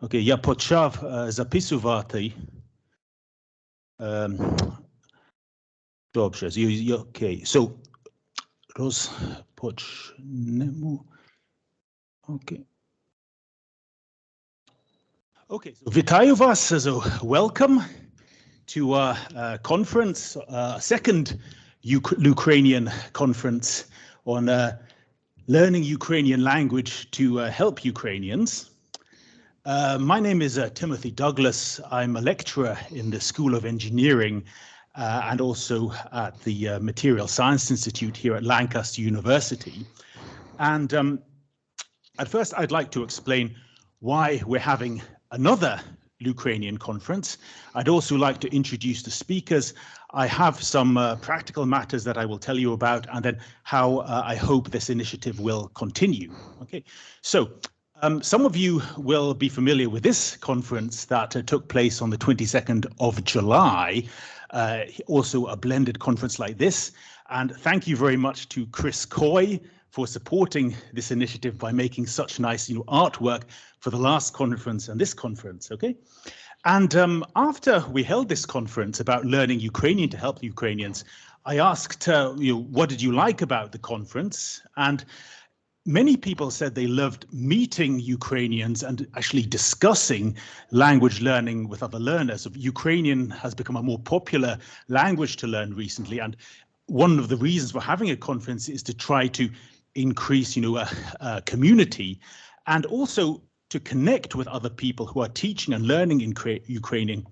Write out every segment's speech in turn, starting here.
Окей, я почав записувати. Dobrze, окей. So, rozpocznемо. Okay. Okay, so вітаю вас. So welcome to our conference, second Ukrainian conference on learning Ukrainian language to help Ukrainians. My name is Timothy Douglas. I'm a lecturer in the School of Engineering and also at the Material Science Institute here at Lancaster University. And at first, I'd like to explain why we're having another Ukrainian conference. I'd also like to introduce the speakers. I have some practical matters that I will tell you about, and then how I hope this initiative will continue. Okay, so some of you will be familiar with this conference that took place on the 22nd of July, also a blended conference like this. And thank you very much to Chris Coy for supporting this initiative by making such nice artwork for the last conference and this conference, okay? And after we held this conference about learning Ukrainian to help Ukrainians, I asked, what did you like about the conference? And many people said they loved meeting Ukrainians and actually discussing language learning with other learners. Ukrainian has become a more popular language to learn recently, and one of the reasons for having a conference is to try to increase, a community, and also to connect with other people who are teaching and learning in Ukrainian,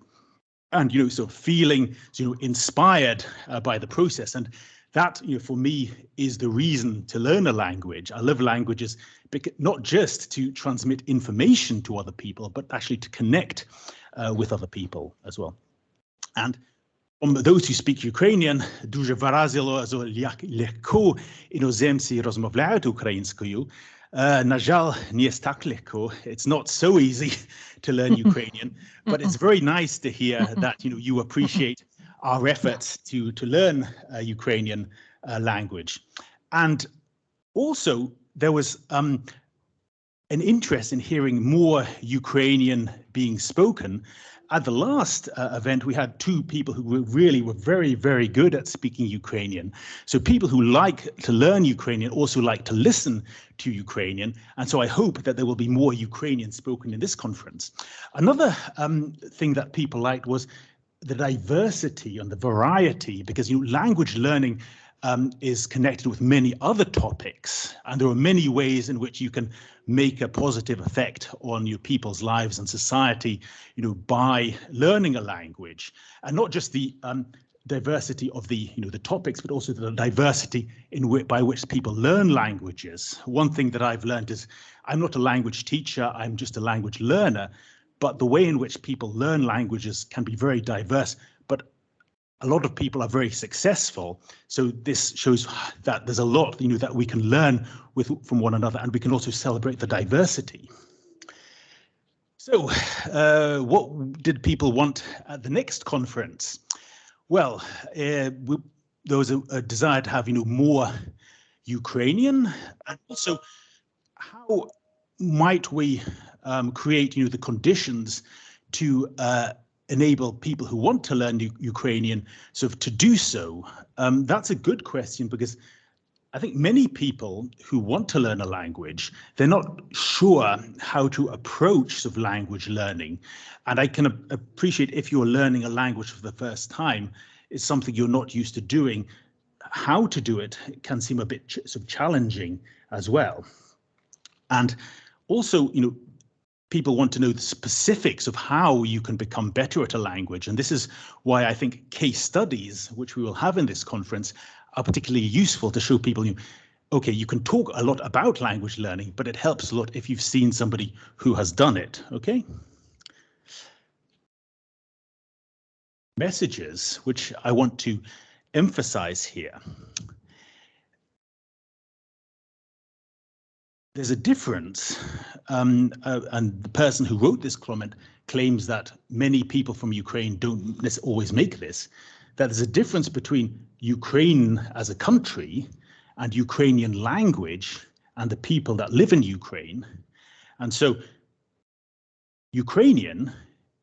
and sort of feeling inspired by the process. And that, for me, is the reason to learn a language. I love languages, not just to transmit information to other people, but actually to connect with other people as well. And those who speak Ukrainian, дуже вразило, як легко іноземці розмовляють українською. На жаль, не так легко. It's not so easy to learn Ukrainian, but it's very nice to hear that you appreciate our efforts to learn Ukrainian language. And also there was an interest in hearing more Ukrainian being spoken. At the last event, we had two people who were very, very good at speaking Ukrainian. So people who like to learn Ukrainian also like to listen to Ukrainian. And so I hope that there will be more Ukrainian spoken in this conference. Another thing that people liked was the diversity and the variety, because language learning is connected with many other topics, and there are many ways in which you can make a positive effect on your people's lives and society, by learning a language, and not just the diversity of the the topics, but also the diversity by which people learn languages. One thing that I've learned is I'm not a language teacher, I'm just a language learner, but the way in which people learn languages can be very diverse, but a lot of people are very successful. So this shows that there's a lot, that we can learn from one another, and we can also celebrate the diversity. So what did people want at the next conference? Well, there was a desire to have, more Ukrainian, and also how might we create, the conditions to enable people who want to learn Ukrainian to do so? That's a good question, because I think many people who want to learn a language, they're not sure how to approach language learning. And I can appreciate if you're learning a language for the first time, it's something you're not used to doing. How to do it can seem a bit challenging as well. And also, people want to know the specifics of how you can become better at a language. And this is why I think case studies, which we will have in this conference, are particularly useful to show people, okay, you can talk a lot about language learning, but it helps a lot if you've seen somebody who has done it, okay? Messages, which I want to emphasize here. There's a difference, and the person who wrote this comment claims that many people from Ukraine don't always make this, that there's a difference between Ukraine as a country and Ukrainian language and the people that live in Ukraine. And so Ukrainian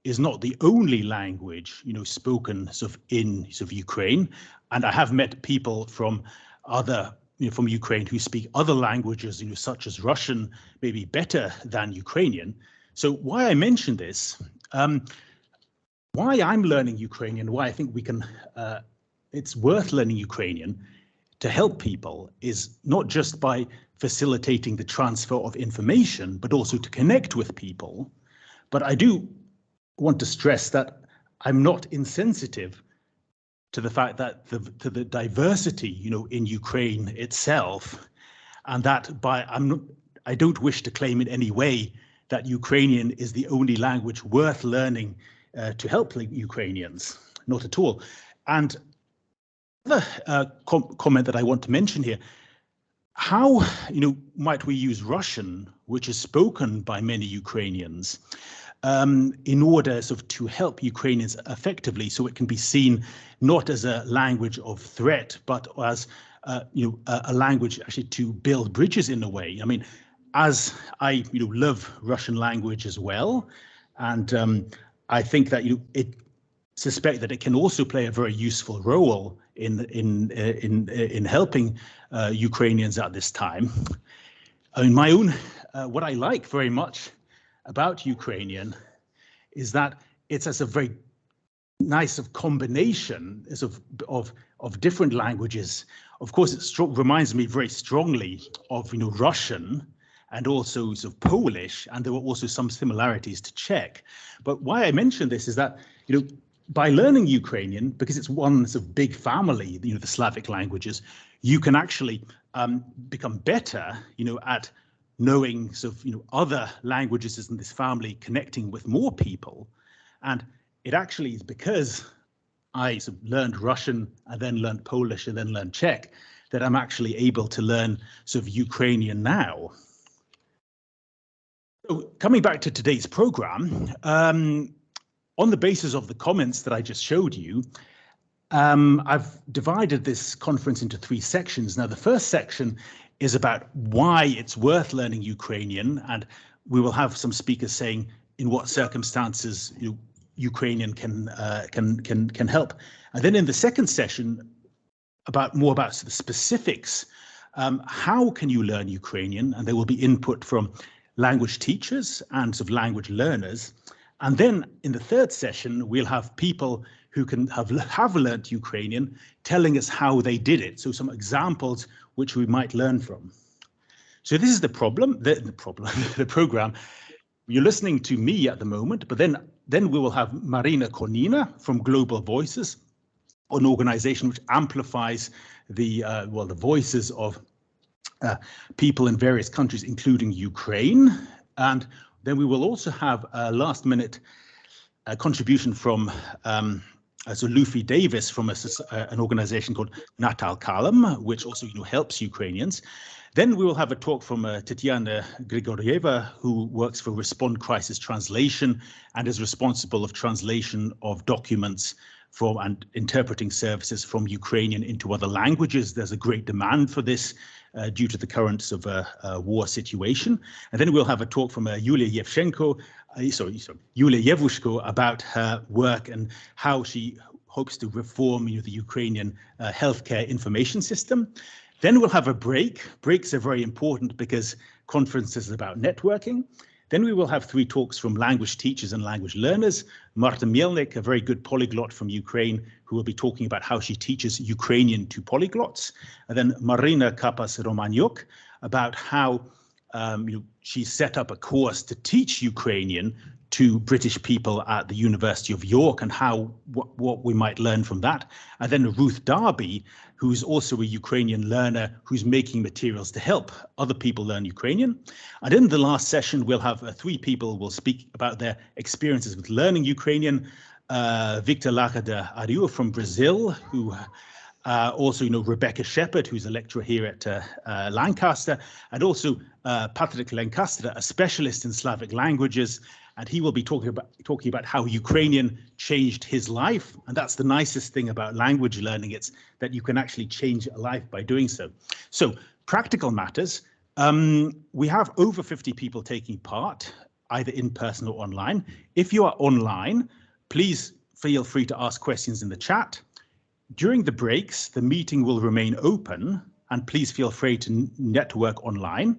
is not the only language, spoken in Ukraine, and I have met people from other, from Ukraine who speak other languages, such as Russian, maybe better than Ukrainian. So why I mention this, why I'm learning Ukrainian, why I think it's worth learning Ukrainian to help people is not just by facilitating the transfer of information, but also to connect with people. But I do want to stress that I'm not insensitive to the fact that to the diversity, in Ukraine itself, and that I don't wish to claim in any way that Ukrainian is the only language worth learning to help the Ukrainians, not at all. And another comment that I want to mention here: how might we use Russian, which is spoken by many Ukrainians, in order to help Ukrainians effectively, so it can be seen not as a language of threat, but as a language actually to build bridges in a way. I mean, as I love Russian language as well, and I think that suspect that it can also play a very useful role in helping Ukrainians at this time. I mean, my own what I like very much about Ukrainian is that it's as a very nice combination of different languages. Of course, it reminds me very strongly of Russian and also Polish, and there were also some similarities to Czech. But why I mention this is that by learning Ukrainian, because it's one big family, the Slavic languages, you can actually become better, at knowing other languages in this family, connecting with more people. And it actually is because I learned Russian and then learned Polish and then learned Czech that I'm actually able to learn Ukrainian now. So coming back to today's program, on the basis of the comments that I just showed you, I've divided this conference into 3 sections. Now, the first section is about why it's worth learning Ukrainian, and we will have some speakers saying in what circumstances Ukrainian can help. And then in the second session, more about the specifics. How can you learn Ukrainian? And there will be input from language teachers and language learners. And then in the third session, we'll have people who have learned Ukrainian telling us how they did it. So some examples which we might learn from. So this is the program. You're listening to me at the moment, but then we will have Marina Konina from Global Voices, an organization which amplifies the voices of people in various countries, including Ukraine. And then we will also have a last-minute contribution from Luffy Davis from an organization called Natal Kalam, which also helps Ukrainians. Then we will have a talk from Tatiana Grigorieva, who works for Respond Crisis Translation and is responsible of translation of documents and interpreting services from Ukrainian into other languages. There's a great demand for this due to the current war situation. And then we'll have a talk from Yulia Yevushenko about her work and how she hopes to reform the Ukrainian healthcare information system. Then we'll have a break. Breaks are very important because conferences are about networking. Then we will have 3 talks from language teachers and language learners. Marta Mielnik, a very good polyglot from Ukraine, who will be talking about how she teaches Ukrainian to polyglots. And then Marina Kapas-Romaniuk about how she set up a course to teach Ukrainian to British people at the University of York and what we might learn from that. And then Ruth Darby, who's also a Ukrainian learner who's making materials to help other people learn Ukrainian. And in the last session, we'll have 3 people will speak about their experiences with learning Ukrainian. Victor Laca de Ariu from Brazil, who also Rebecca Shepherd, who's a lecturer here at Lancaster, and also Patrick Lancaster, a specialist in Slavic languages. And he will be talking about how Ukrainian changed his life. And that's the nicest thing about language learning. It's that you can actually change a life by doing so. So practical matters. We have over 50 people taking part. either in person or online. If you are online, please feel free to ask questions in the chat. During the breaks, the meeting will remain open, and please feel free to network online.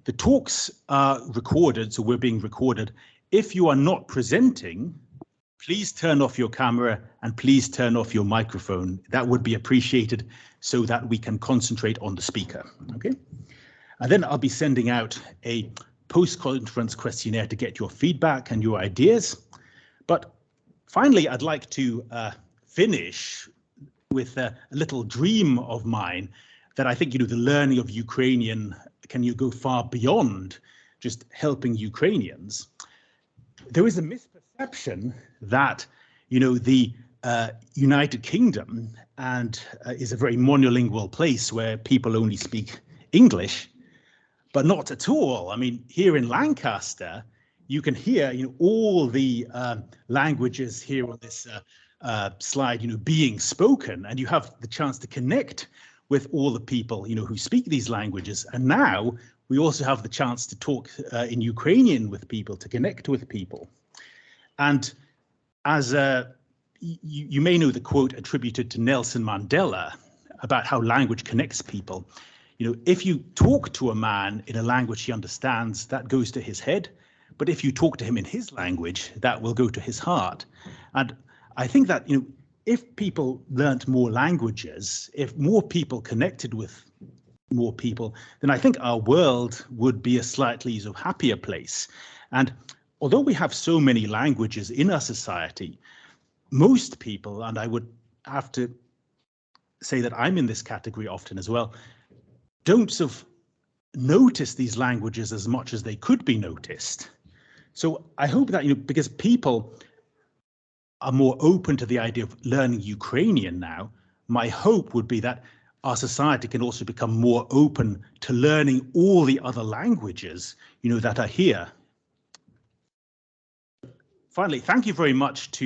The talks are recorded, so we're being recorded. If you are not presenting, please turn off your camera and please turn off your microphone. That would be appreciated so that we can concentrate on the speaker, okay? And then I'll be sending out a post-conference questionnaire to get your feedback and your ideas. But finally, I'd like to finish with a little dream of mine that I think, the learning of Ukrainian can go far beyond just helping Ukrainians. There is a misperception that, the United Kingdom is a very monolingual place where people only speak English, but not at all. I mean, here in Lancaster, you can hear, all the languages here on this slide, being spoken, and you have the chance to connect with all the people, who speak these languages. And now we also have the chance to talk in Ukrainian with people, to connect with people. And as you may know the quote attributed to Nelson Mandela about how language connects people. If you talk to a man in a language he understands, that goes to his head. But if you talk to him in his language, that will go to his heart. And I think that, if people learnt more languages, if more people connected with more people, then I think our world would be a slightly happier place. And although we have so many languages in our society, most people, and I would have to say that I'm in this category often as well, don't notice these languages as much as they could be noticed. So I hope that, because people are more open to the idea of learning Ukrainian now, my hope would be that our society can also become more open to learning all the other languages, that are here. Finally, thank you very much to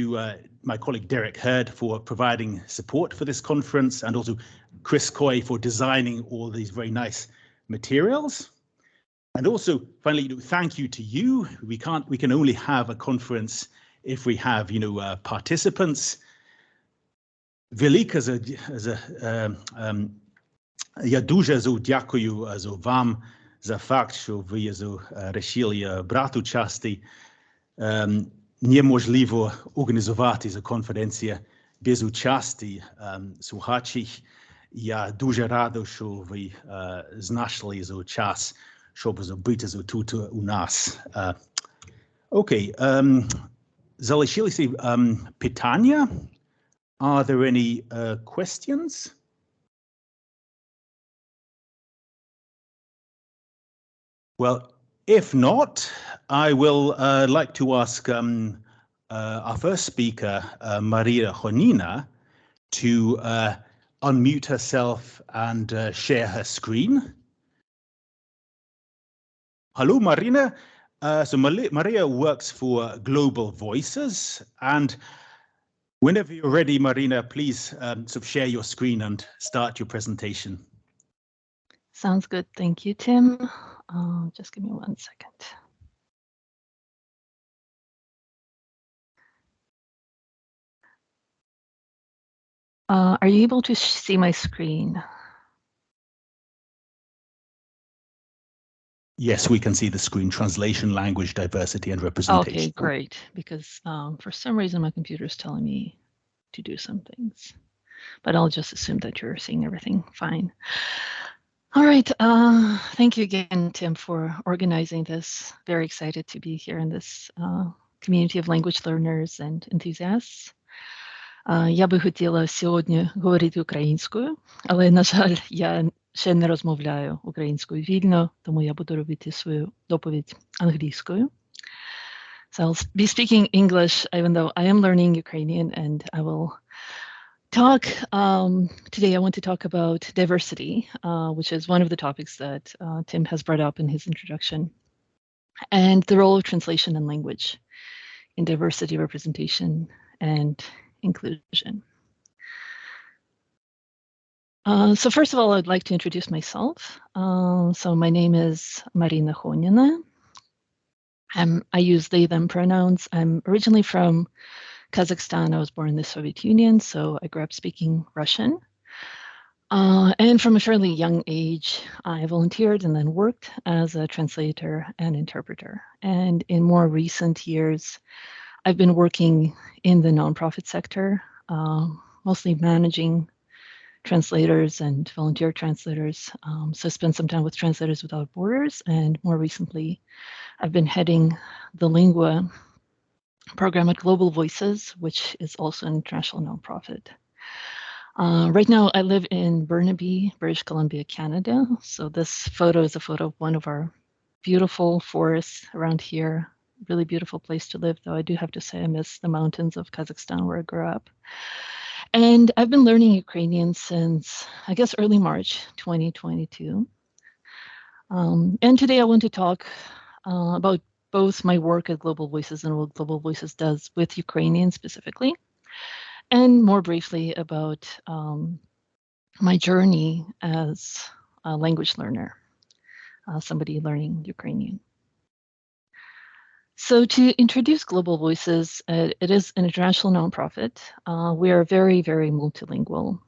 my colleague Derek Hurd for providing support for this conference, and also Chris Coy for designing all these very nice materials. And also, finally, thank you to you. We can only have a conference if we have, participants. Велике я дуже дякую вам за факт, що ви вирішили брати участь. Неможливо організувати конференцію без участі слухачів. Я дуже радий, що ви знайшли час, щоб зробити тут у нас. Окей. Залишилися питання? Are there any questions? Well, if not, I will like to ask our first speaker, Maria Honina, to unmute herself and share her screen. Hello, Marina. So Maria works for Global Voices, and whenever you're ready, Marina, please share your screen and start your presentation. Sounds good. Thank you, Tim. Just give me 1 second. Are you able to see my screen? Yes, we can see the screen. Translation, language, diversity, and representation. Okay, great. Because for some reason my computer is telling me to do some things, but I'll just assume that you're seeing everything fine. All right. Thank you again, Tim, for organizing this. Very excited to be here in this community of language learners and enthusiasts. Я би хотіла сьогодні говорити українською, але, на жаль, я ще не розмовляю українською вільно, тому я буду робити свою доповідь англійською. So I'll be speaking English, even though I am learning Ukrainian, and I will talk, today I want to talk about diversity, which is one of the topics that Tim has brought up in his introduction, and the role of translation and language in diversity, representation, and inclusion. So first of all, I'd like to introduce myself. So my name is Marina Honina. I use they, them pronouns. I'm originally from Kazakhstan. I was born in the Soviet Union, so I grew up speaking Russian. And from a fairly young age, I volunteered and then worked as a translator and interpreter. And in more recent years, I've been working in the nonprofit sector, mostly managing translators and volunteer translators. So I spent some time with Translators Without Borders, and more recently, I've been heading the Lingua program at Global Voices, which is also an international nonprofit. Right now, I live in Burnaby, British Columbia, Canada. So this photo is a photo of one of our beautiful forests around here. Really beautiful place to live, though I do have to say I miss the mountains of Kazakhstan where I grew up. And I've been learning Ukrainian since, I guess, early March 2022. And today I want to talk about both my work at Global Voices and what Global Voices does with Ukrainian specifically, and more briefly about my journey as a language learner, somebody learning Ukrainian. So to introduce Global Voices, it is an international nonprofit. We are very, very multilingual,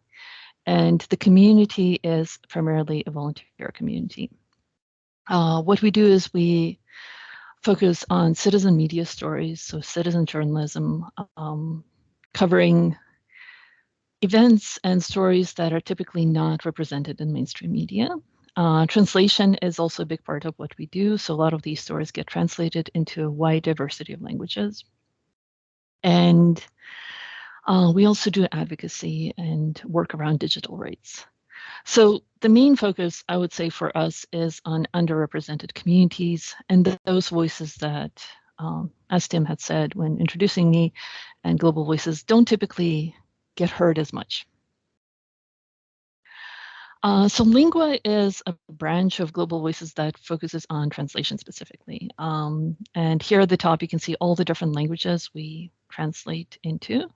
and the community is primarily a volunteer community. What we do is we focus on citizen media stories, so citizen journalism, covering events and stories that are typically not represented in mainstream media. Translation is also a big part of what we do. So a lot of these stories get translated into a wide diversity of languages. And we also do advocacy and work around digital rights. So the main focus, I would say, for us is on underrepresented communities and those voices that, as Tim had said when introducing me, and Global Voices don't typically get heard as much. So Lingua is a branch of Global Voices that focuses on translation specifically. And here at the top, you can see all the different languages we translate into.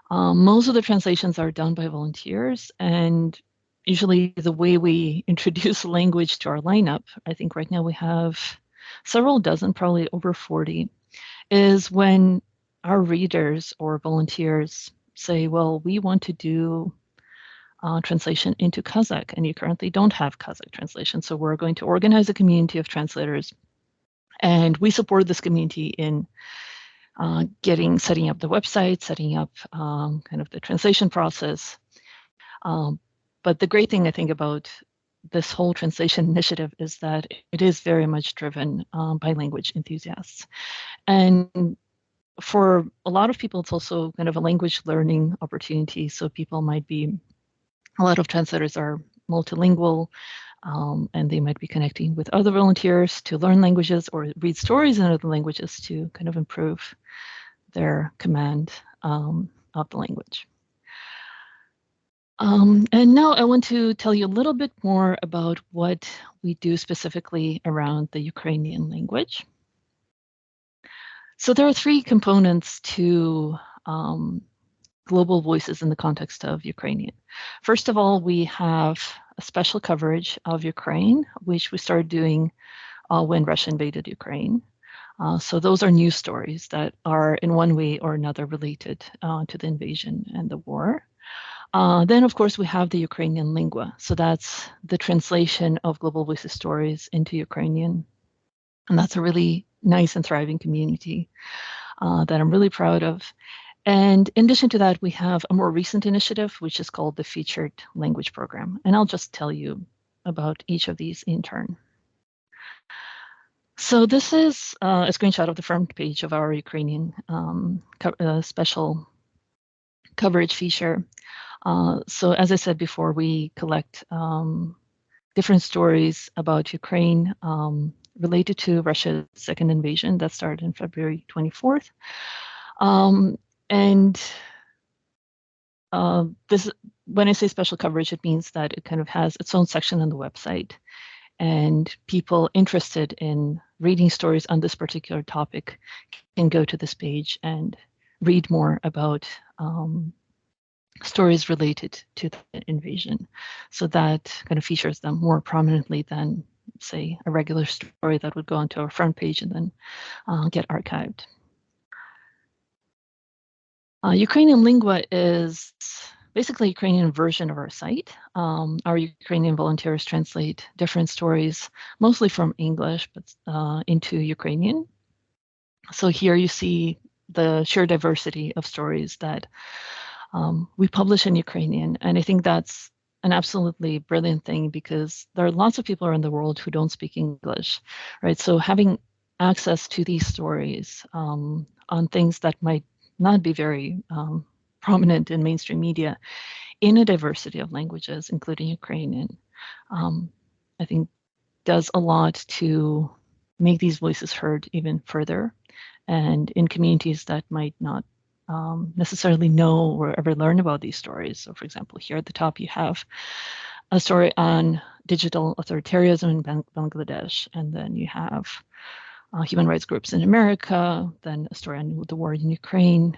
Most of the translations are done by volunteers, and usually the way we introduce language to our lineup, I think right now we have several dozen, probably over 40, is when our readers or volunteers say, well, we want to do translation into Kazakh, and you currently don't have Kazakh translation. So we're going to organize a community of translators, and we support this community in setting up the website, setting up kind of the translation process. But the great thing I think about this whole translation initiative is that it is very much driven by language enthusiasts. And for a lot of people, it's also kind of a language learning opportunity. So people might be, a lot of translators are multilingual, and they might be connecting with other volunteers to learn languages or read stories in other languages to kind of improve their command of the language. And now I want to tell you a little bit more about what we do specifically around the Ukrainian language. So there are three components to Global Voices in the context of Ukrainian. First of all, we have a special coverage of Ukraine, which we started doing when Russia invaded Ukraine. So those are news stories that are in one way or another related to the invasion and the war. Then, of course, we have the Ukrainian lingua. So that's the translation of Global Voices stories into Ukrainian. And that's a really nice and thriving community that I'm really proud of. And in addition to that, we have a more recent initiative, which is called the Featured Language Program. And I'll just tell you about each of these in turn. So this is a screenshot of the front page of our Ukrainian special coverage feature. So as I said before, we collect different stories about Ukraine related to Russia's second invasion that started on February 24th. And this, when I say special coverage, it means that it kind of has its own section on the website. And people interested in reading stories on this particular topic can go to this page and read more about stories related to the invasion. So that kind of features them more prominently than say, a regular story that would go onto our front page and then get archived. Ukrainian Lingua is basically a Ukrainian version of our site. Our Ukrainian volunteers translate different stories, mostly from English, but into Ukrainian. So here you see the sheer diversity of stories that we publish in Ukrainian. And I think that's an absolutely brilliant thing, because there are lots of people around the world who don't speak English, right? So having access to these stories on things that might not be very prominent in mainstream media in a diversity of languages, including Ukrainian, I think does a lot to make these voices heard even further, and in communities that might not necessarily know or ever learn about these stories. So for example, here at the top, you have a story on digital authoritarianism in Bangladesh, and then you have human rights groups in America, then a story on the war in Ukraine,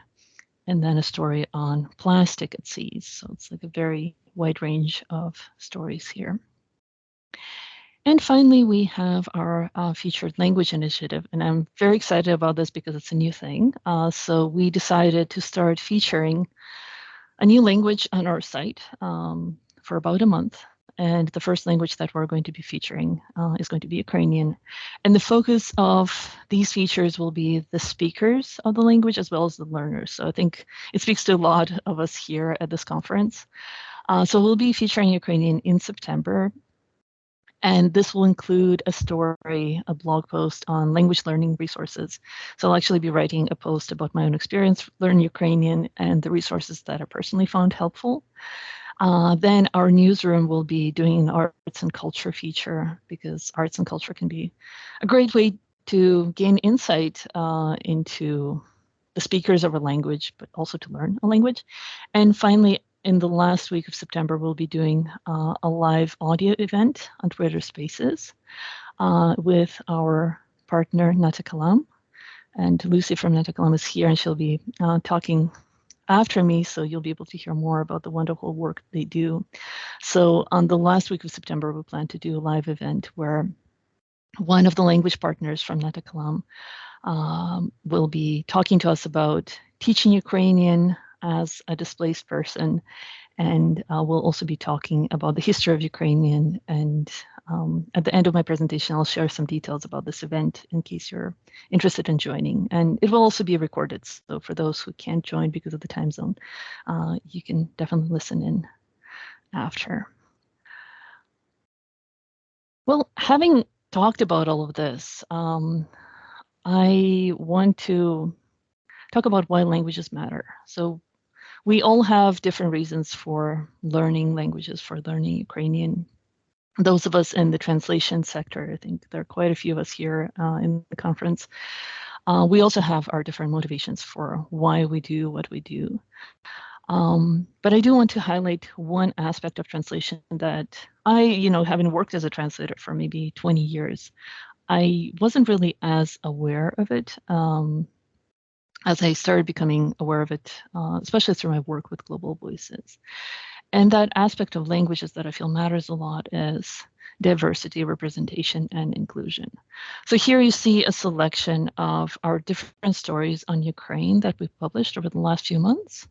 and then a story on plastic at seas. So it's like a very wide range of stories here. And finally, we have our featured language initiative, and I'm very excited about this because it's a new thing. So we decided to start featuring a new language on our site for about a month. And the first language that we're going to be featuring is going to be Ukrainian. And the focus of these features will be the speakers of the language as well as the learners. So I think it speaks to a lot of us here at this conference. So we'll be featuring Ukrainian in September. And this will include a story, a blog post on language learning resources. So I'll actually be writing a post about my own experience learning Ukrainian and the resources that I personally found helpful. Then our newsroom will be doing an arts and culture feature, because arts and culture can be a great way to gain insight into the speakers of a language, but also to learn a language. And finally, in the last week of September, we'll be doing a live audio event on Twitter Spaces with our partner Natakalam. And Lucy from Natakalam is here, and she'll be talking after me, so you'll be able to hear more about the wonderful work they do. So on the last week of September, we plan to do a live event where one of the language partners from Natakalam will be talking to us about teaching Ukrainian as a displaced person, and we'll also be talking about the history of Ukrainian. And at the end of my presentation, I'll share some details about this event in case you're interested in joining. And it will also be recorded, so for those who can't join because of the time zone, you can definitely listen in after. Well, having talked about all of this, I want to talk about why languages matter. So we all have different reasons for learning languages, for learning Ukrainian. Those of us in the translation sector, I think there are quite a few of us here in the conference. We also have our different motivations for why we do what we do. But I do want to highlight one aspect of translation that I, having worked as a translator for maybe 20 years, I wasn't really as aware of it as I started becoming aware of it, especially through my work with Global Voices. And that aspect of languages that I feel matters a lot is diversity, representation, and inclusion. So here you see a selection of our different stories on Ukraine that we've published over the last few months.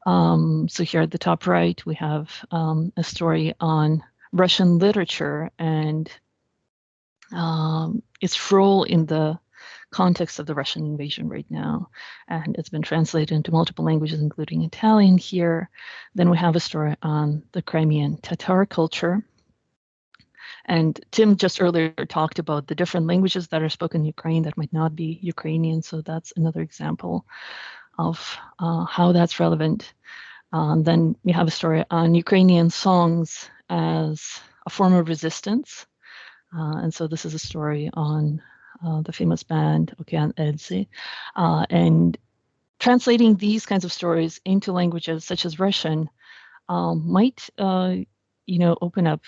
So here at the top right, we have a story on Russian literature and its role in the context of the Russian invasion right now. And it's been translated into multiple languages, including Italian here. Then we have a story on the Crimean Tatar culture. And Tim just earlier talked about the different languages that are spoken in Ukraine that might not be Ukrainian. So that's another example of how that's relevant. Then we have a story on Ukrainian songs as a form of resistance. And so this is a story on the famous band Okean Elzy. And translating these kinds of stories into languages such as Russian might open up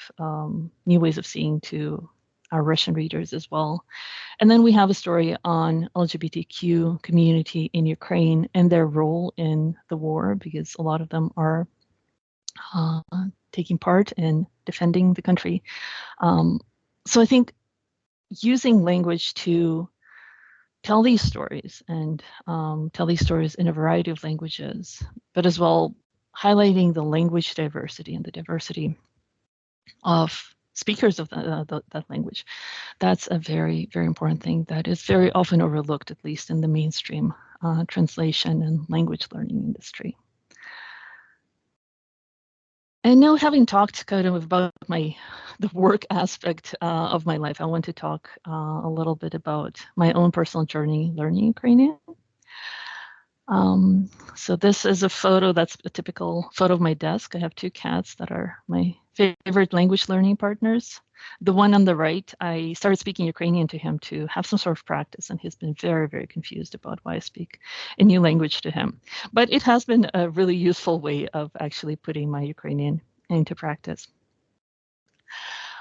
new ways of seeing to our Russian readers as well. And then we have a story on LGBTQ community in Ukraine and their role in the war, because a lot of them are taking part in defending the country. So I think using language to tell these stories and tell these stories in a variety of languages, but as well highlighting the language diversity and the diversity of speakers of that language. That's a very, very important thing that is very often overlooked, at least in the mainstream translation and language learning industry. And now, having talked kind of about the work aspect of my life, I want to talk a little bit about my own personal journey learning Ukrainian. So this is a photo that's a typical photo of my desk. I have two cats that are my favorite language learning partners. The one on the right, I started speaking Ukrainian to him to have some sort of practice, and he's been very, very confused about why I speak a new language to him. But it has been a really useful way of actually putting my Ukrainian into practice.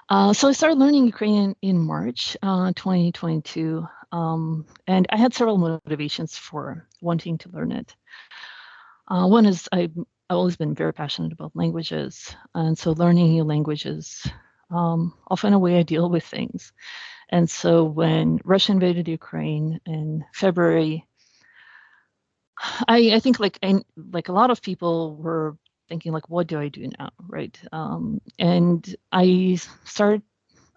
So I started learning Ukrainian in March 2022, and I had several motivations for wanting to learn it. One is I've always been very passionate about languages, and so learning new languages often a way I deal with things. And so when Russia invaded Ukraine in February, I think like a lot of people were thinking like, what do I do now, right? And I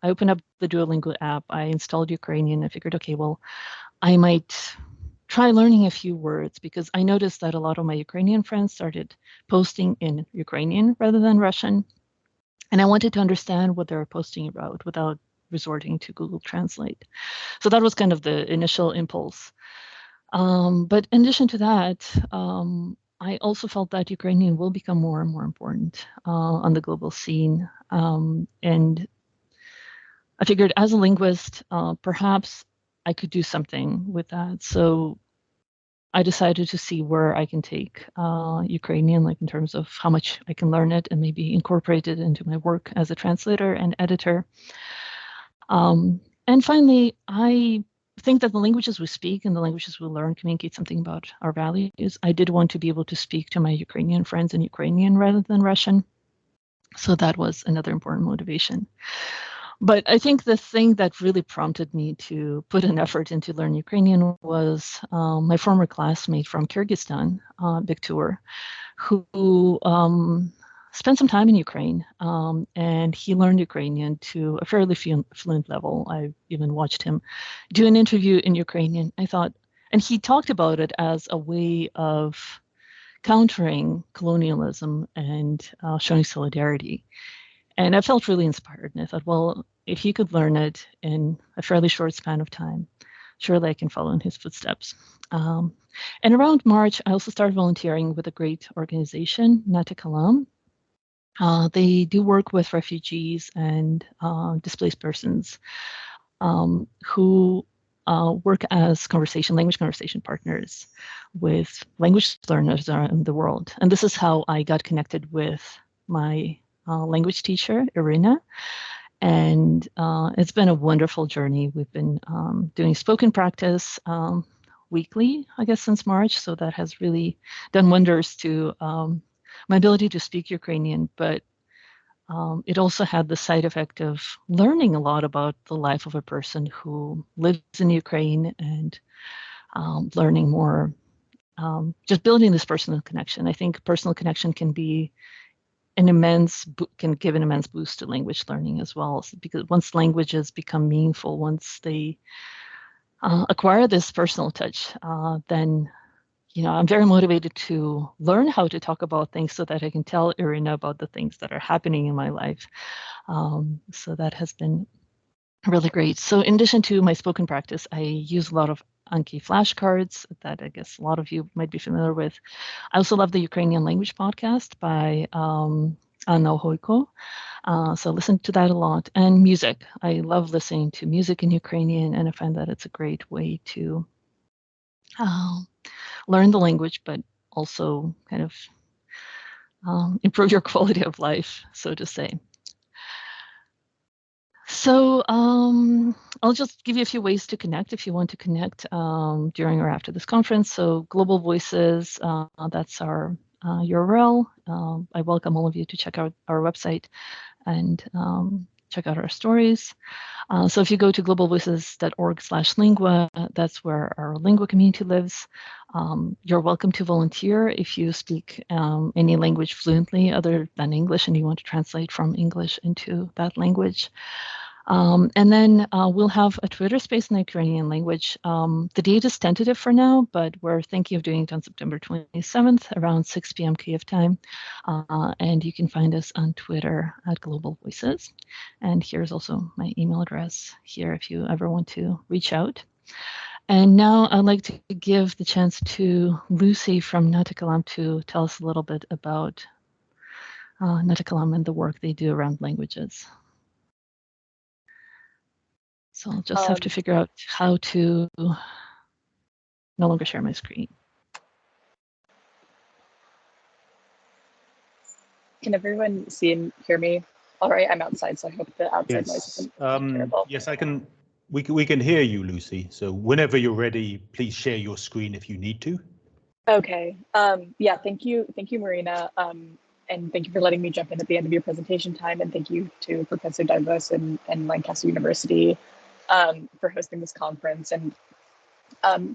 opened up the Duolingo app. I installed Ukrainian. I figured, okay, well, I might try learning a few words because I noticed that a lot of my Ukrainian friends started posting in Ukrainian rather than Russian. And I wanted to understand what they were posting about without resorting to Google Translate. So that was kind of the initial impulse. But in addition to that, I also felt that Ukrainian will become more and more important on the global scene. And I figured as a linguist, perhaps I could do something with that. So I decided to see where I can take Ukrainian, like in terms of how much I can learn it and maybe incorporate it into my work as a translator and editor. And finally, I think that the languages we speak and the languages we learn communicate something about our values. I did want to be able to speak to my Ukrainian friends in Ukrainian rather than Russian. So that was another important motivation. But I think the thing that really prompted me to put an effort into learning Ukrainian was my former classmate from Kyrgyzstan, Bektur, who spent some time in Ukraine, and he learned Ukrainian to a fairly fluent level. I even watched him do an interview in Ukrainian. I thought, and he talked about it as a way of countering colonialism and showing solidarity. And I felt really inspired. And I thought, well, if he could learn it in a fairly short span of time, surely I can follow in his footsteps. And around March, I also started volunteering with a great organization, Nata Kalam. They do work with refugees and displaced persons who work as language conversation partners with language learners around the world. And this is how I got connected with my language teacher, Irina. And it's been a wonderful journey. We've been doing spoken practice weekly, I guess, since March. So that has really done wonders to my ability to speak Ukrainian. But it also had the side effect of learning a lot about the life of a person who lives in Ukraine and learning more, just building this personal connection. I think personal connection can be can give an immense boost to language learning as well, because once languages become meaningful, once they acquire this personal touch, then I'm very motivated to learn how to talk about things so that I can tell Irina about the things that are happening in my life. So that has been really great. So in addition to my spoken practice, I use a lot of Anki flashcards that I guess a lot of you might be familiar with. I also love the Ukrainian language podcast by Anna Hoyko. So I listen to that a lot. And music. I love listening to music in Ukrainian, and I find that it's a great way to learn the language, but also kind of improve your quality of life, so to say. So I'll just give you a few ways to connect if you want to connect during or after this conference. So Global Voices, that's our URL. I welcome all of you to check out our website and check out our stories. So if you go to globalvoices.org/lingua, that's where our Lingua community lives. You're welcome to volunteer if you speak any language fluently other than English and you want to translate from English into that language. And then we'll have a Twitter space in the Ukrainian language. The date is tentative for now, but we're thinking of doing it on September 27th around 6 p.m. Kyiv time. And you can find us on Twitter at Global Voices. And here's also my email address here if you ever want to reach out. And now I'd like to give the chance to Lucy from Natikalam to tell us a little bit about Natikalam and the work they do around languages. So I'll just have to figure out how to no longer share my screen. Can everyone see and hear me? All right, I'm outside, so I hope the outside noise isn't terrible. Yes, we can hear you, Lucy. So whenever you're ready, please share your screen if you need to. Okay. Yeah, thank you, Marina. And thank you for letting me jump in at the end of your presentation time. And thank you to Professor Divos and Lancaster University for hosting this conference and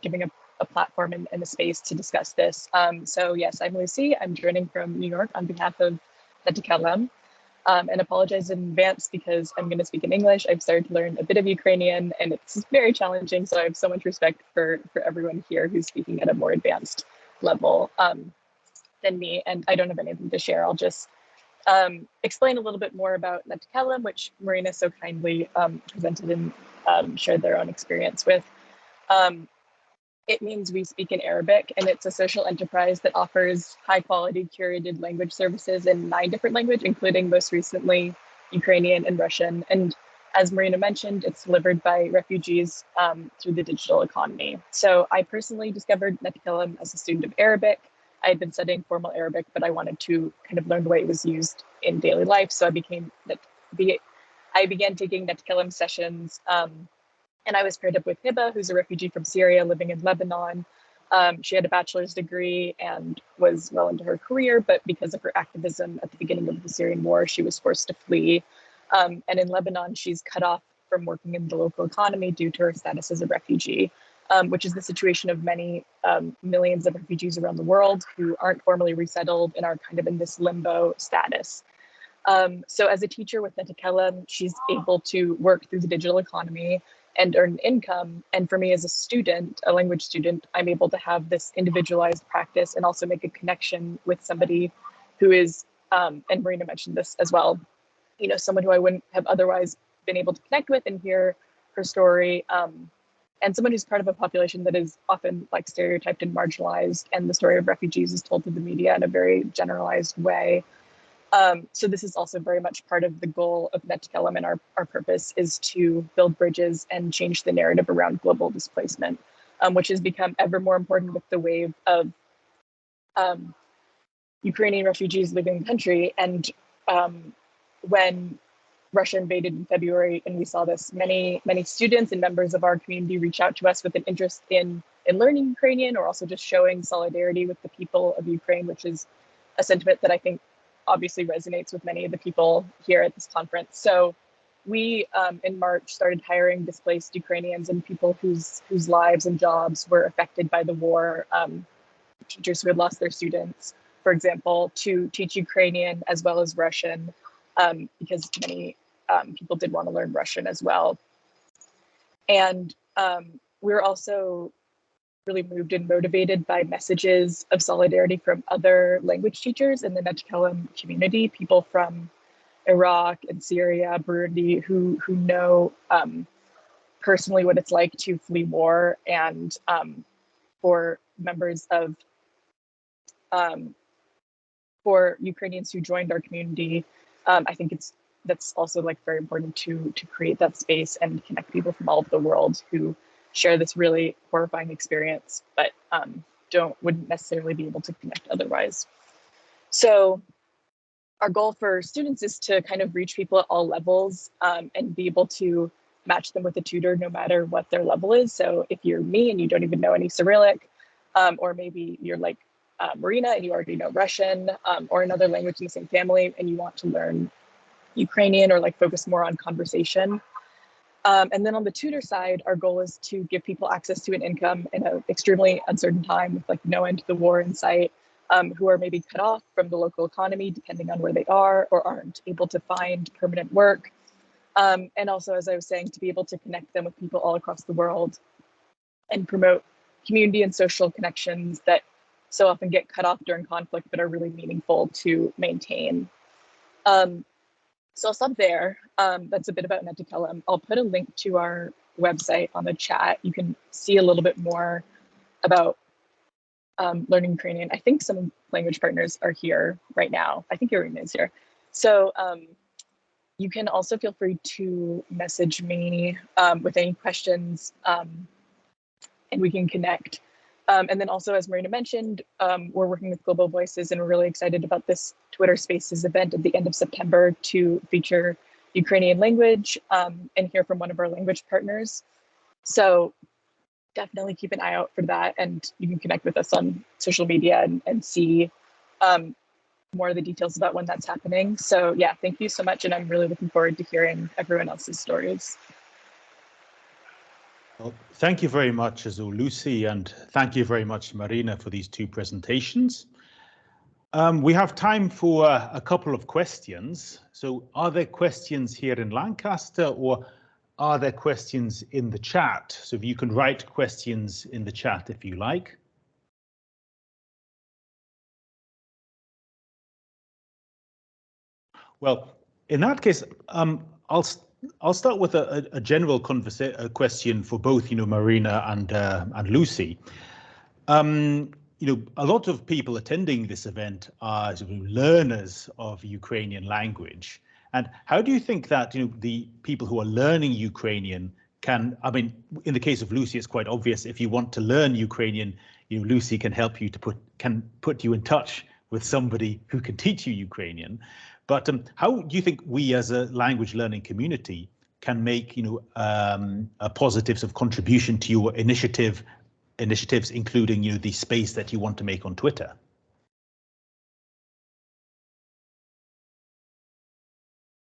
giving a platform and a space to discuss this. So yes, I'm Lucy. I'm joining from New York on behalf of Natikalam, and apologize in advance because I'm going to speak in English. I've started to learn a bit of Ukrainian and it's very challenging. So I have so much respect for everyone here who's speaking at a more advanced level than me. And I don't have anything to share. I'll just explain a little bit more about Natikalam, which Marina so kindly presented and shared their own experience with. It means we speak in Arabic, and it's a social enterprise that offers high quality curated language services in 9 different languages, including most recently Ukrainian and Russian. And as Marina mentioned, it's delivered by refugees through the digital economy. So I personally discovered Natikalam as a student of Arabic. I had been studying formal Arabic, but I wanted to kind of learn the way it was used in daily life. So I began taking Natikalam sessions, and I was paired up with Hiba, who's a refugee from Syria living in Lebanon. She had a bachelor's degree and was well into her career, but because of her activism at the beginning of the Syrian war, she was forced to flee. And in Lebanon, she's cut off from working in the local economy due to her status as a refugee, which is the situation of many millions of refugees around the world who aren't formally resettled and are kind of in this limbo status. So as a teacher with Natikalam, she's able to work through the digital economy and earn income. And for me as a student, a language student, I'm able to have this individualized practice and also make a connection with somebody who is, and Marina mentioned this as well, you know, someone who I wouldn't have otherwise been able to connect with and hear her story. And someone who's part of a population that is often like stereotyped and marginalized. And the story of refugees is told through the media in a very generalized way. So this is also very much part of the goal of Natikalam, and our purpose is to build bridges and change the narrative around global displacement, which has become ever more important with the wave of Ukrainian refugees leaving the country. And when Russia invaded in February, and we saw this, many students and members of our community reach out to us with an interest in learning Ukrainian, or also just showing solidarity with the people of Ukraine, which is a sentiment that I think obviously resonates with many of the people here at this conference. So we, in March, started hiring displaced Ukrainians and people whose lives and jobs were affected by the war, teachers who had lost their students, for example, to teach Ukrainian as well as Russian, because many people did want to learn Russian as well. And we're also really moved and motivated by messages of solidarity from other language teachers in the Natikalam community, people from Iraq and Syria, Burundi, who know personally what it's like to flee war, and for members of, for Ukrainians who joined our community, I think that's also like very important to create that space and connect people from all over the world who share this really horrifying experience, but wouldn't necessarily be able to connect otherwise. So our goal for students is to kind of reach people at all levels and be able to match them with a tutor no matter what their level is. So if you're me and you don't even know any Cyrillic, or maybe you're like Marina and you already know Russian or another language in the same family and you want to learn Ukrainian or like focus more on conversation. And then on the tutor side, our goal is to give people access to an income in an extremely uncertain time with like no end to the war in sight, who are maybe cut off from the local economy depending on where they are or aren't able to find permanent work. And also, as I was saying, to be able to connect them with people all across the world and promote community and social connections that so often get cut off during conflict but are really meaningful to maintain. So I'll stop there. That's a bit about Netikalam. I'll put a link to our website on the chat. You can see a little bit more about learning Ukrainian. I think some language partners are here right now. I think Irina is here. So you can also feel free to message me with any questions and we can connect. And then also, as Marina mentioned, we're working with Global Voices and we're really excited about this Twitter Spaces event at the end of September to feature Ukrainian language and hear from one of our language partners. So definitely keep an eye out for that, and you can connect with us on social media and see more of the details about when that's happening. So yeah, thank you so much, and I'm really looking forward to hearing everyone else's stories. Well, thank you very much, Lucy, and thank you very much, Marina, for these two presentations. We have time for a couple of questions. So are there questions here in Lancaster, or are there questions in the chat? So if you can write questions in the chat if you like. Well, in that case, I'll start with a general question for both, Marina and Lucy. A lot of people attending this event are sort of learners of Ukrainian language. And how do you think that the people who are learning Ukrainian can, I mean, in the case of Lucy, it's quite obvious. If you want to learn Ukrainian, Lucy can help you to put you in touch with somebody who can teach you Ukrainian. But how do you think we as a language learning community can make a positive sort of contribution to your initiatives, including the space that you want to make on Twitter?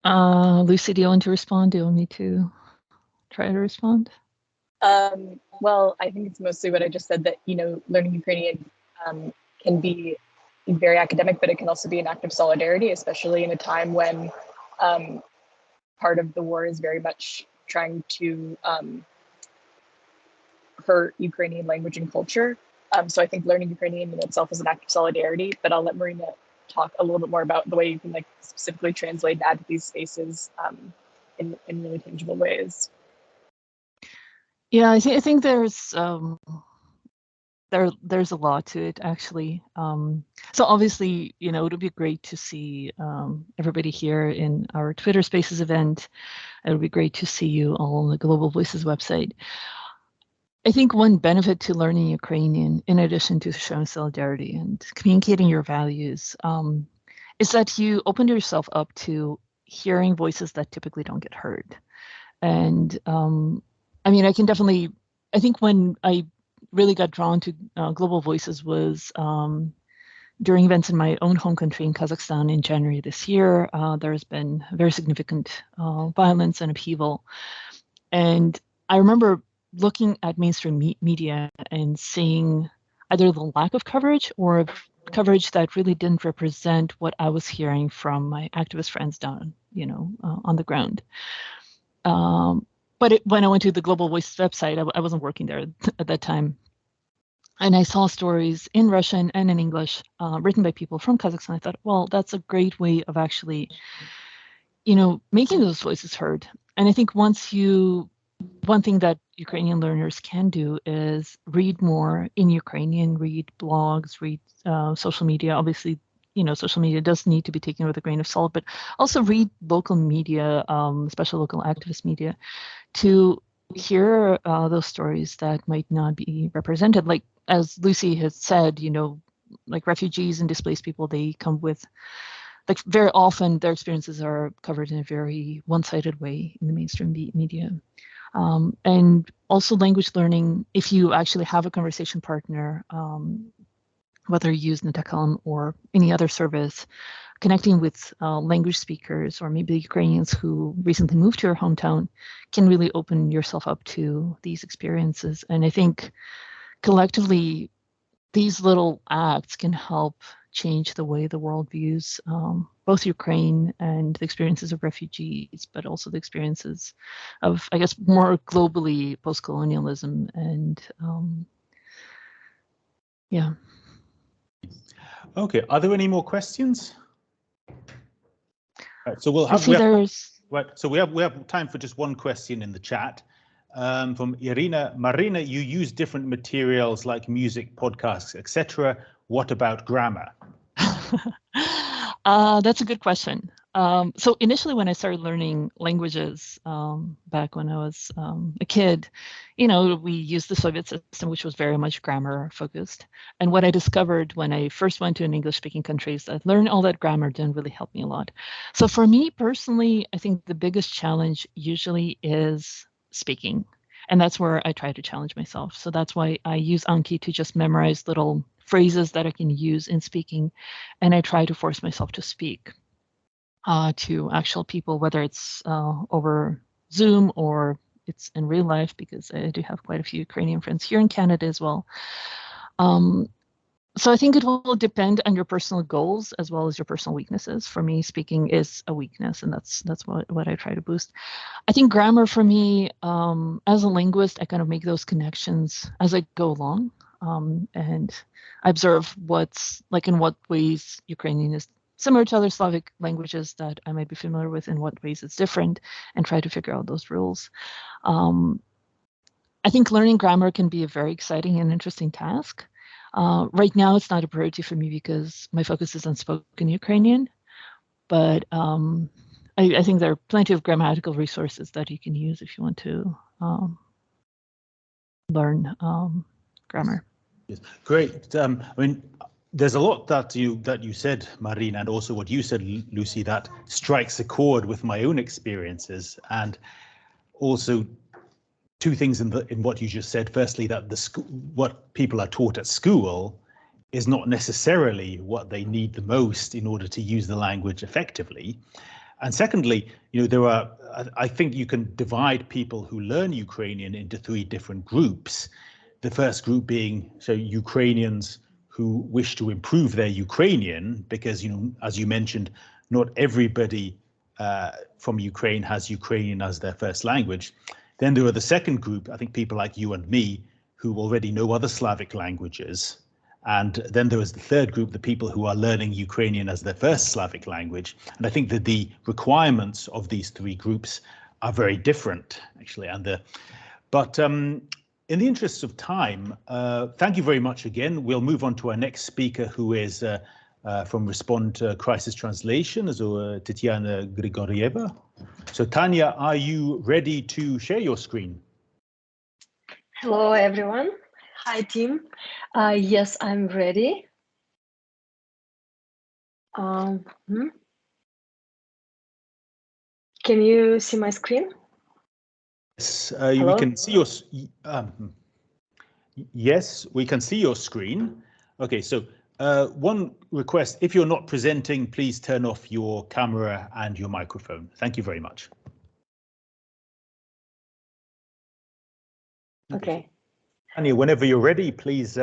Lucy, do you want to respond? Do you want me to try to respond? Well, I think it's mostly what I just said, that learning Ukrainian can be very academic, but it can also be an act of solidarity, especially in a time when part of the war is very much trying to hurt Ukrainian language and culture. So I think learning Ukrainian in itself is an act of solidarity, but I'll let Marina talk a little bit more about the way you can specifically translate and add to these spaces in really tangible ways. Yeah, I think there's there's a lot to it, actually. So obviously, it would be great to see everybody here in our Twitter Spaces event. It would be great to see you all on the Global Voices website. I think one benefit to learning Ukrainian, in addition to showing solidarity and communicating your values, is that you open yourself up to hearing voices that typically don't get heard. And I mean, I think when I really got drawn to Global Voices was during events in my own home country in Kazakhstan in January this year. There has been very significant violence and upheaval. And I remember looking at mainstream media and seeing either the lack of coverage or coverage that really didn't represent what I was hearing from my activist friends down, on the ground. But when I went to the Global Voices website, I wasn't working there at that time. And I saw stories in Russian and in English written by people from Kazakhstan. I thought, well, that's a great way of actually, making those voices heard. And I think one thing that Ukrainian learners can do is read more in Ukrainian, read blogs, read social media. Obviously, social media does need to be taken with a grain of salt, but also read local media, especially local activist media, to hear those stories that might not be represented. Like, as Lucy has said, like refugees and displaced people, they come with, like, very often their experiences are covered in a very one-sided way in the mainstream media. And also language learning, if you actually have a conversation partner whether you use Netakalm or any other service, connecting with language speakers or maybe Ukrainians who recently moved to your hometown can really open yourself up to these experiences. And I think collectively, these little acts can help change the way the world views both Ukraine and the experiences of refugees, but also the experiences of, I guess, more globally post-colonialism. And yeah. Okay, are there any more questions? Right, so we have time for just one question in the chat from Irina. Marina, you use different materials like music, podcasts, etc. What about grammar? That's a good question. So initially, when I started learning languages back when I was a kid, we used the Soviet system, which was very much grammar focused. And what I discovered when I first went to an English-speaking country is that learning all that grammar didn't really help me a lot. So for me personally, I think the biggest challenge usually is speaking. And that's where I try to challenge myself. So that's why I use Anki to just memorize little phrases that I can use in speaking. And I try to force myself to speak to actual people, whether it's over Zoom or it's in real life, because I do have quite a few Ukrainian friends here in Canada as well. So I think it will depend on your personal goals as well as your personal weaknesses. For me, speaking is a weakness, and that's what I try to boost. I think grammar for me, as a linguist, I kind of make those connections as I go along, and I observe what's like in what ways Ukrainian is similar to other Slavic languages that I might be familiar with, in what ways it's different, and try to figure out those rules. I think learning grammar can be a very exciting and interesting task. Right now, it's not a priority for me because my focus is on spoken Ukrainian, but I think there are plenty of grammatical resources that you can use if you want to learn grammar. Yes, great. I mean, there's a lot that you said, Marina, and also what you said, Lucy, that strikes a chord with my own experiences, and also two things in what you just said. Firstly, that what people are taught at school is not necessarily what they need the most in order to use the language effectively. And secondly, I think you can divide people who learn Ukrainian into three different groups. The first group being Ukrainians who wish to improve their Ukrainian, because as you mentioned, not everybody from Ukraine has Ukrainian as their first language. Then there are the second group, I think people like you and me, who already know other Slavic languages. And then there is the third group, the people who are learning Ukrainian as their first Slavic language. And I think that the requirements of these three groups are very different, actually. But in the interests of time, thank you very much again. We'll move on to our next speaker, who is from Respond Crisis Translation, so Tatiana Grigorieva. So Tanya, are you ready to share your screen? Hello, everyone. Hi, team. Yes, I'm ready. Can you see my screen? Yes, we can see your. Yes, we can see your screen. Okay, so one request: if you're not presenting, please turn off your camera and your microphone. Thank you very much. Okay. Tanya, whenever you're ready, please.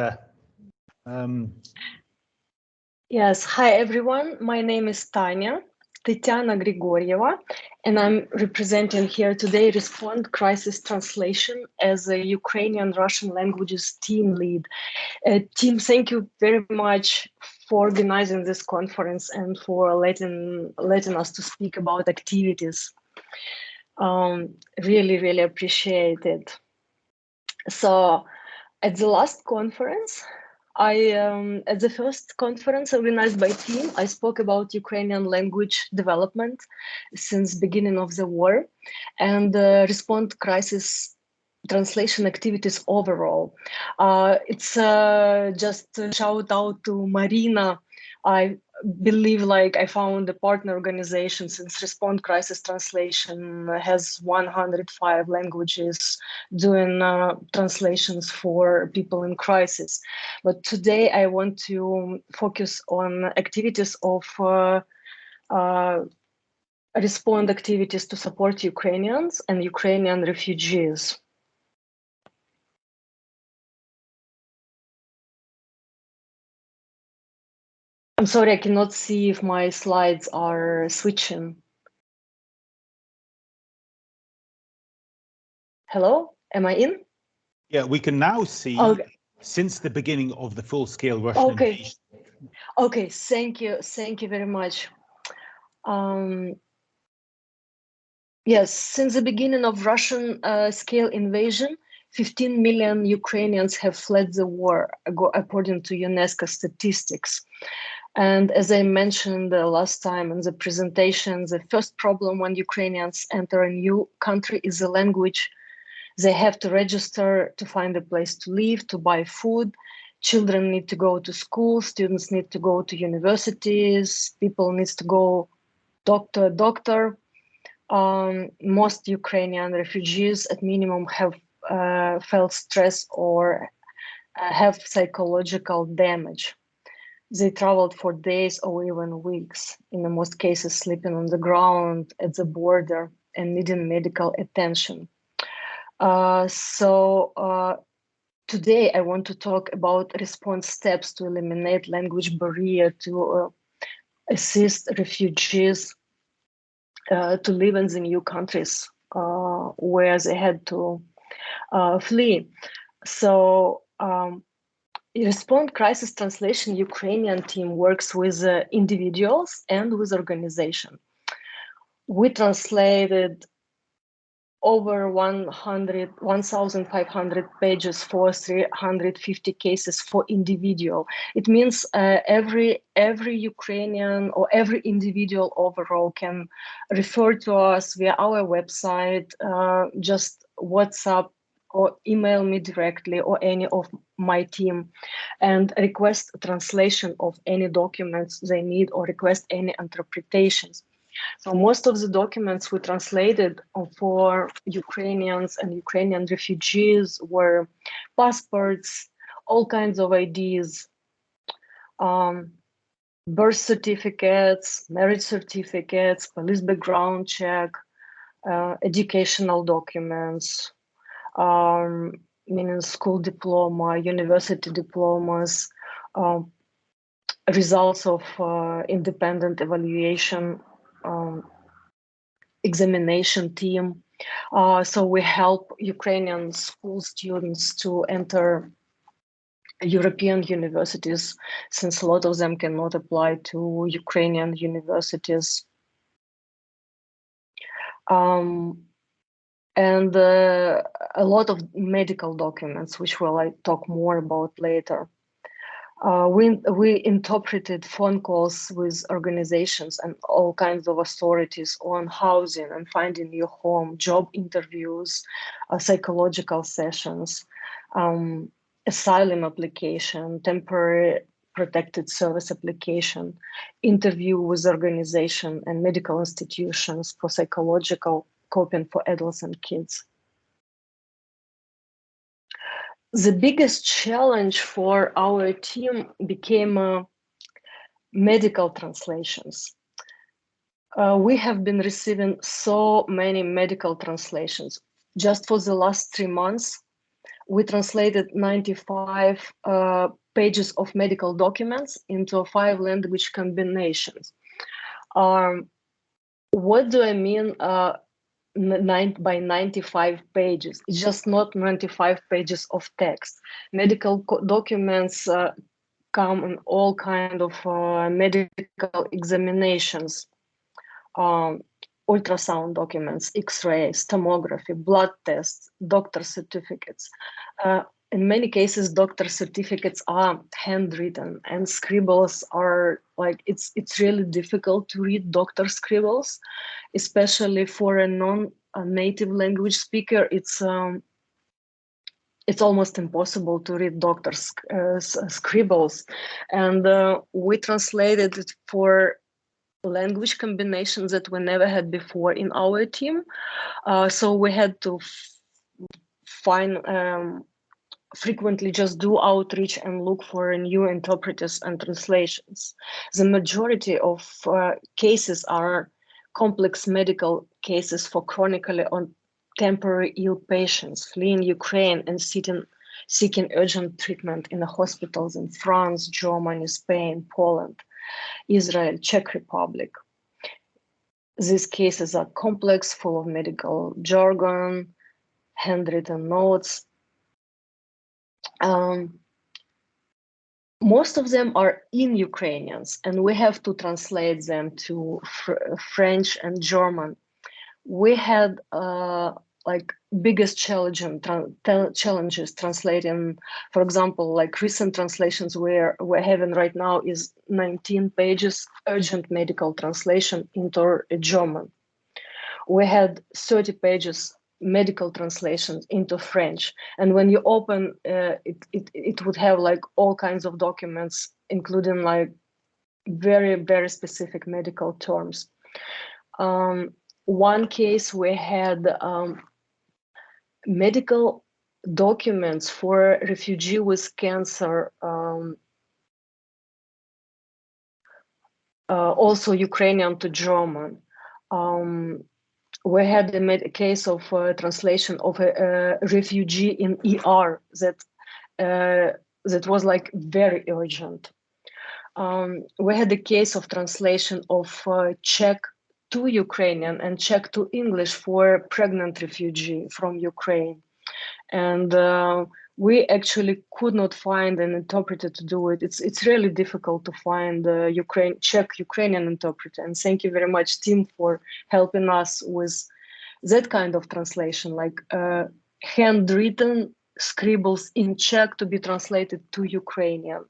Yes. Hi, everyone. My name is Tanya Grigorieva, and I'm representing here today Respond Crisis Translation as a Ukrainian Russian languages team lead. Team, thank you very much for organizing this conference and for letting us to speak about activities. Really appreciate it. So at the last conference, at the first conference organized by team, I spoke about Ukrainian language development since beginning of the war and Respond Crisis Translation activities overall. It's just a shout out to Marina. believe like I found a partner organization since Respond Crisis Translation has 105 languages doing translations for people in crisis. But today I want to focus on activities of Respond activities to support Ukrainians and Ukrainian refugees. I'm sorry, I cannot see if my slides are switching. Hello, am I in? Yeah, we can now see since the beginning of the full-scale Russian invasion. Okay, thank you very much. Yes, since the beginning of Russian scale invasion, 15 million Ukrainians have fled the war, according to UNESCO statistics. And as I mentioned last time in the presentation, the first problem when Ukrainians enter a new country is the language. They have to register to find a place to live, to buy food. Children need to go to school, students need to go to universities, people need to go doctor. Most Ukrainian refugees at minimum have felt stress or have psychological damage. They traveled for days or even weeks, in the most cases sleeping on the ground at the border and needing medical attention. Today I want to talk about response steps to eliminate language barrier to assist refugees to live in the new countries where they had to flee. So Respond Crisis Translation Ukrainian team works with individuals and with organizations. We translated over 1,500 pages for 350 cases for individual. It means every Ukrainian or every individual overall can refer to us via our website, just WhatsApp or email me directly or any of my team and request a translation of any documents they need or request any interpretations. So most of the documents we translated for Ukrainians and Ukrainian refugees were passports, all kinds of IDs, birth certificates, marriage certificates, police background check, educational documents, meaning school diploma, university diplomas, results of independent evaluation examination team. So we help Ukrainian school students to enter European universities, since a lot of them cannot apply to Ukrainian universities. And a lot of medical documents, which we'll talk more about later. We interpreted phone calls with organizations and all kinds of authorities on housing and finding your home, job interviews, psychological sessions, asylum application, temporary protected service application, interview with organization and medical institutions for psychological coping for adults and kids. The biggest challenge for our team became medical translations. We have been receiving so many medical translations. Just for the last 3 months, we translated 95 pages of medical documents into 5 language combinations. What do I mean by 95 pages? It's just not 95 pages of text. Medical documents come in all kind of medical examinations, ultrasound documents, X-rays, tomography, blood tests, doctor certificates. In many cases, doctor certificates are handwritten, and scribbles are like, it's really difficult to read doctor scribbles, especially for a non-native language speaker. It's it's almost impossible to read doctors' scribbles. And we translated it for language combinations that we never had before in our team. So we had to find frequently just do outreach and look for new interpreters and translations. The majority of cases are complex medical cases for chronically or temporary ill patients fleeing Ukraine and seeking urgent treatment in the hospitals in France, Germany, Spain, Poland, Israel, Czech Republic. These cases are complex, full of medical jargon, handwritten notes. Most of them are in Ukrainians, and we have to translate them to French and German. We had like biggest challenges translating, for example, like recent translations we're having right now is 19 pages urgent medical translation into German. We had 30 pages medical translations into French, and when you open it would have like all kinds of documents, including like very, very specific medical terms. One case we had medical documents for a refugee with cancer, also Ukrainian to German. We had a case of translation of a refugee in ER that was like very urgent. We had a case of translation of Czech to Ukrainian and Czech to English for a pregnant refugee from Ukraine. And we actually could not find an interpreter to do it. It's really difficult to find a Czech Ukrainian interpreter. And thank you very much, team, for helping us with that kind of translation, like handwritten scribbles in Czech to be translated to Ukrainian.